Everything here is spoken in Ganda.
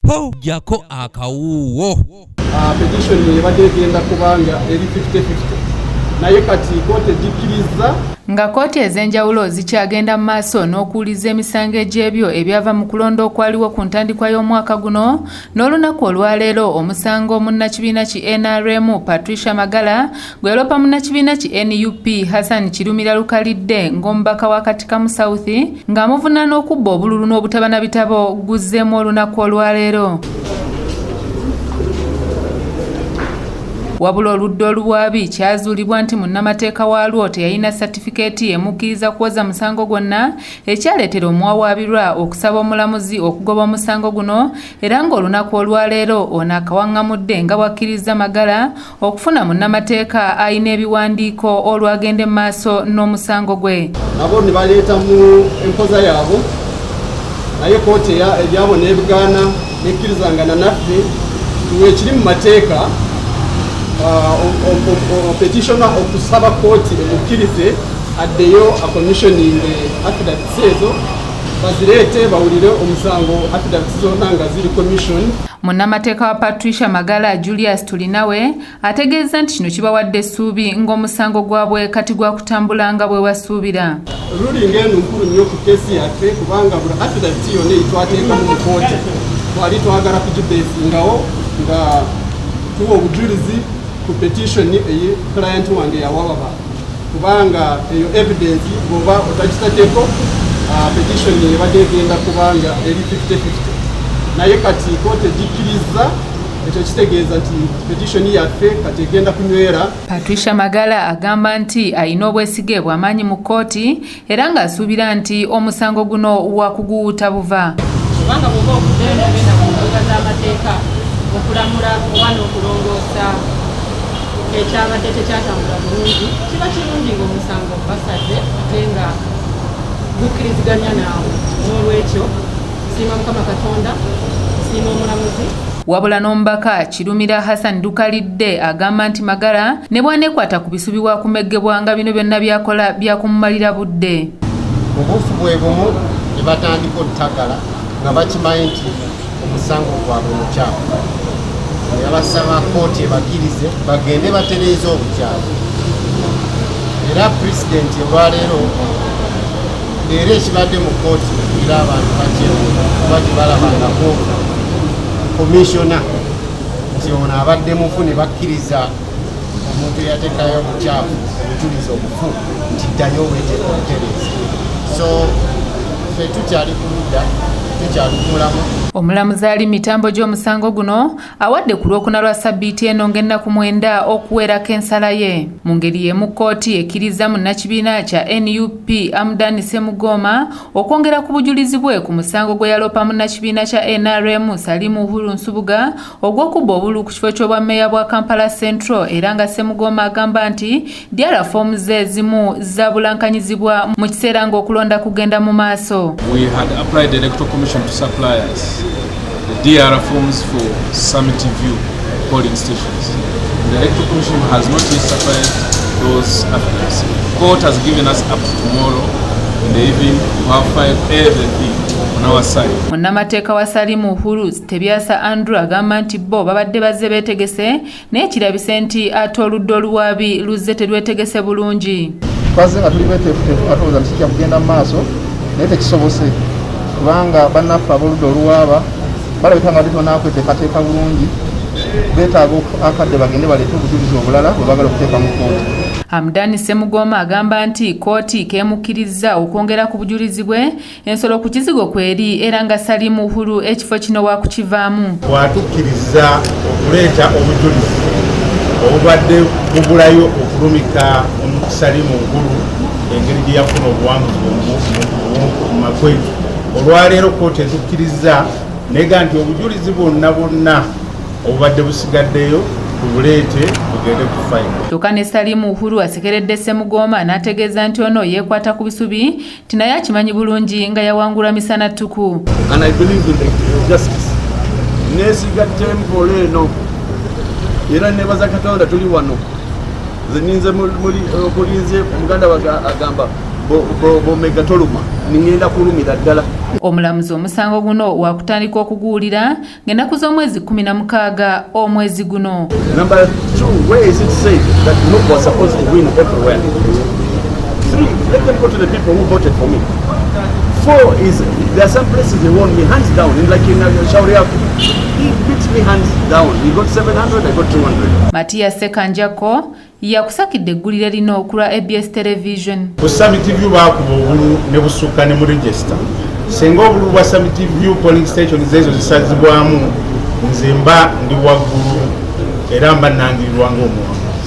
po jako akawuwo. Petition ebadde egenda kubanga eri 50-50 naye kati kooti egikkiriza nga kooti ez'enjawulo zikyagenda mu maaso n'okuwuliza emisango egy'ebyo ebyava mu kulonda okwaliwo ku ntandikwa y'omwaka guno n'olunaku olwaleero omusango munnakibiina ki NRM Patricia Magala gwe yalopa munnakibiina ki NUP Hassan Kirumira Lukalidde ng'omubaka wa Katikamu South ng'amuvunaana okubba obululu n'obutabana bitabo guzemu olunaku olwaleero. Wabula oludda oluwaabi kyazuulibwa nti munnamateeka waalwo teyalina satifikeeti emukkiriza kuwoza musango gwonna ekyaleetera omuwawaabirwa okusaba omulamuzi okugoba omusango guno era ng'olunaku olwaleero ono akawaŋŋamudde nga bwakkiriza Magala okufuna munnamateeka alina ebiwandiiko olwagenda mu maaso n'omusango gwe. nabo ne baleeta mu empoza yaabwe naye kooti ebyabo n'ebigaana nekkirizangana naffe tuweekiri mu mateeka petitioner okusaba kooti emukkirize addeyo akommissioning affidavits ezo bazireete bawulire omusango affidavits zonna nga ziri commission. Munnamateeka wa Patricia Magala Julius Tulinawe ategeeza nti kino kibawadde essuubi ng'omusango gwabwe kati gwa kutambula nga bwe wasuubira. Ruling eno nkulu nnyo ku keesi yaffe kubanga buli affidavit yonna eyitwateekamu mu kooti twali twagala kugibeesingawo nga tuwa obujulizi ku petition eyi client wange yawababa kubanga eyo evidence bw'oba otagitateeko petition ebadde egenda kubanga eri 50-50 naye kati kooti egikkiriza ekyo kitegeeza nti petition yaffe kati egenda kunywera. Patricia Magala agamba nti alina obwesige bw'amaanyi mu kooti era ng'asuubira nti omusango guno wakuguwuuta buva. Kubanga bw'oba okuddeyo n'ogenda ku mbuga z'amateeka okulamula oba n'okulongoosa ekyabadde tekyatambula bulungi kiba kirungi ng'omusango basadde ate nga gukkiriziganya naawe. N'olwekyo nsiima Mukama Katonda, nsiima omulamuzi. Wabula n'omubaka Kirumira Hassan Lukalidde agamba nti Magala ne bw'aneekwata ku bisuubirwa kumeggebwa nga bino byonna byakola byakumumalira budde. Obufu bwe bumu ne batandika olutagala nga bakimanyi nti omusango gwabwe mukyafu. Yabasaba kooti ebakkirize bagende batereeze obukyafu. Era pulezidenti olwaleero leero ekibadde mu kooti era abantu kuba tebalabangako komishona nti ono abadde mufu ne bakkiriza omuntu eyateekayo obukyafu obujuliza obufu nti ddayo weeteeka obutereezi. So ffe tukyali ku ludda tukyali ku mulamu. Omulamuzi ali mitambo gy'omusango guno awadde ku lwokuna lwa ssabbiiti eno ng'ennaku 9 okuweerako ensala ye. Mu ngeri y'emu kkooti ekkiriza munnakibiina kya NUP Amdan Ssemugoma okwongera ku bujulizi bwe ku musango gwe yalopa munnakibiina kya NRM Salimu Uhuru Nsubuga ogw'okubba obululu ku kifo ky'obwammeeya bwa Kampala Central era nga Ssemugoma agamba nti dyala foomu ze ezimu zaabulankanyizibwa mu kiseera ng'okulonda kugenda mu maaso. We had applied the Electoral Commission to supply us the DR forms for Summit View polling stations. The Electoral Commission has not yet supplied those affidavits. Court has given us up to tomorrow in the evening to have filed everything on our side. Munnamateeka wa Salimu Uhuru Tebyasa Andrew agamba nti bo babadde bazze beetegese naye kirabise nti ate oludda oluwaabi luzze terwetegese bulungi. Twazze nga tuli beeteefuteefu atooza nti kijja kugenda mu maaso naye tekisobose kubanga bannaffe ab'oludda oluwaaba balabika nga tebanakweteekateeka bulungi beetaaga akadde bagende baleete obujulizi obulala bwe bagala okuteeka mu kooti. Amdan Ssemugoma agamba nti kooti keemukkiriza okwongera ku bujulizi bwe ensolo ku kizigo kweri era nga Salimu Uhuru ekifo kino waakukivaamu. Bw'atukkiriza okuleeta obujulizi obubadde bubulayo okulumika Salimu Uhuru engeri gye yafuna obuwanguzi mu makwetu. Olwaleero kooti etukkiriza nega nti obujulizi bwonna obubadde busigaddeyo tubuleete tugende ku fayina. Kyokka ne Salimu Uhuru asekeredde Ssemugoma n'ategeeza nti ono yeekwata ku bisubi ti naye akimanyi bulungi nga yawangulwa misana ttuku. And I believe in justice. Neesigadde empola eno era nebaza Katonda tuli wano. Nze ninze mulinze omuganda agamba bomegatoluma ningenda kulumira ddala. Omulamuzi omusango guno wakutandika okuguwulira ng'ennaku z'omwezi 16 omwezi guno. Number 2, where is it said that no was supposed to win everywhere? 3, let them go to the people who voted for me. 4 is there are some places they won me hands down, like in Shauriaku. He beat me hands down. He got 700, I got 200. Matias Sekanjako yakusakidde eggulire lino okulwa ABS Television. Ku Summit View baakuba obulu ne busukka ne mu register. Senga obulu bwa Summit View polling station zezo zisazibwamu nze mba ndi waggulu era mba nandirirwa ng'omuntu.